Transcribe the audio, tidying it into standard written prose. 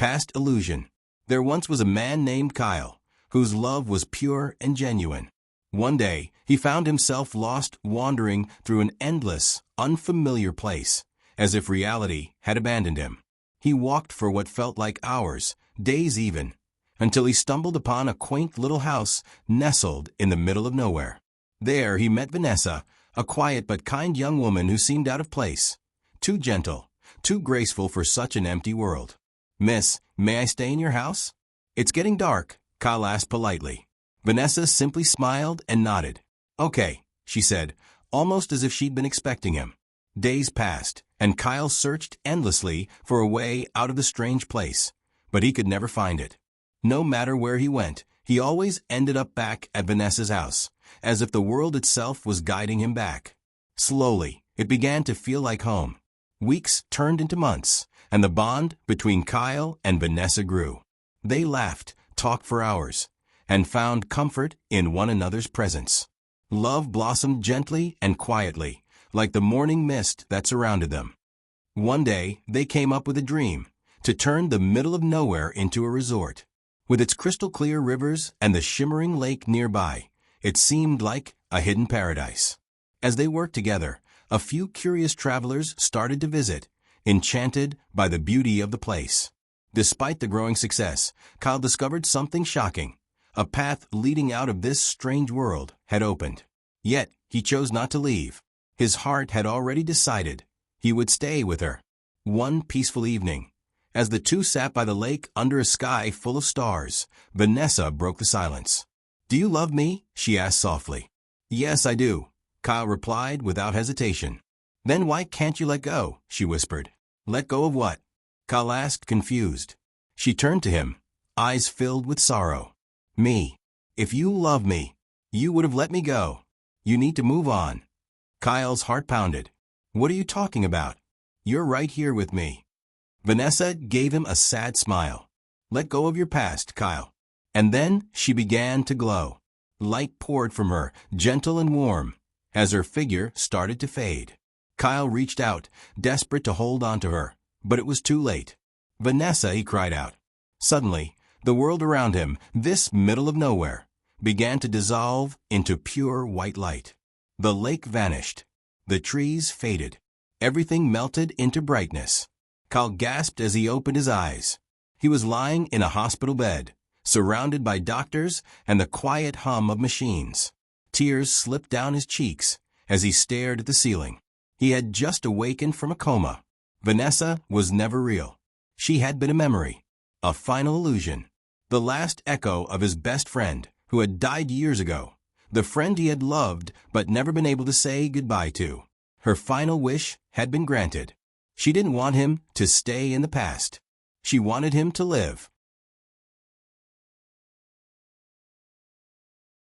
past illusion. There once was a man named Kyle, whose love was pure and genuine. One day, he found himself lost wandering through an endless, unfamiliar place, as if reality had abandoned him. He walked for what felt like hours, days even, until he stumbled upon a quaint little house nestled in the middle of nowhere. There he met Vanessa, a quiet but kind young woman who seemed out of place, too gentle, too graceful for such an empty world. "Miss, may I stay in your house?" "It's getting dark," Kyle asked politely. Vanessa simply smiled and nodded. "Okay," she said, almost as if she'd been expecting him. Days passed, and Kyle searched endlessly for a way out of the strange place, but he could never find it. No matter where he went, he always ended up back at Vanessa's house, as if the world itself was guiding him back. Slowly, it began to feel like home. Weeks turned into months, and the bond between Kyle and Vanessa grew. They laughed, talked for hours, and found comfort in one another's presence. Love blossomed gently and quietly, like the morning mist that surrounded them. One day, they came up with a dream, to turn the middle of nowhere into a resort. With its crystal-clear rivers and the shimmering lake nearby, it seemed like a hidden paradise. As they worked together, a few curious travelers started to visit, enchanted by the beauty of the place. Despite the growing success, Kyle discovered something shocking. A path leading out of this strange world had opened. Yet, he chose not to leave. His heart had already decided he would stay with her. One peaceful evening, as the two sat by the lake under a sky full of stars, Vanessa broke the silence. "Do you love me?" she asked softly. "Yes, I do," Kyle replied without hesitation. "Then why can't you let go?" she whispered. "Let go of what?" Kyle asked, confused. She turned to him, eyes filled with sorrow. "Me. If you love me, you would have let me go. You need to move on." Kyle's heart pounded. "What are you talking about? You're right here with me." Vanessa gave him a sad smile. "Let go of your past, Kyle." And then she began to glow. Light poured from her, gentle and warm, as her figure started to fade. Kyle reached out, desperate to hold on to her, but it was too late. "Vanessa," he cried out. Suddenly, the world around him, this middle of nowhere, began to dissolve into pure white light. The lake vanished. The trees faded. Everything melted into brightness. Kyle gasped as he opened his eyes. He was lying in a hospital bed, surrounded by doctors and the quiet hum of machines. Tears slipped down his cheeks as he stared at the ceiling. He had just awakened from a coma. Vanessa was never real. She had been a memory, a final illusion, the last echo of his best friend, who had died years ago, the friend he had loved but never been able to say goodbye to. Her final wish had been granted. She didn't want him to stay in the past. She wanted him to live.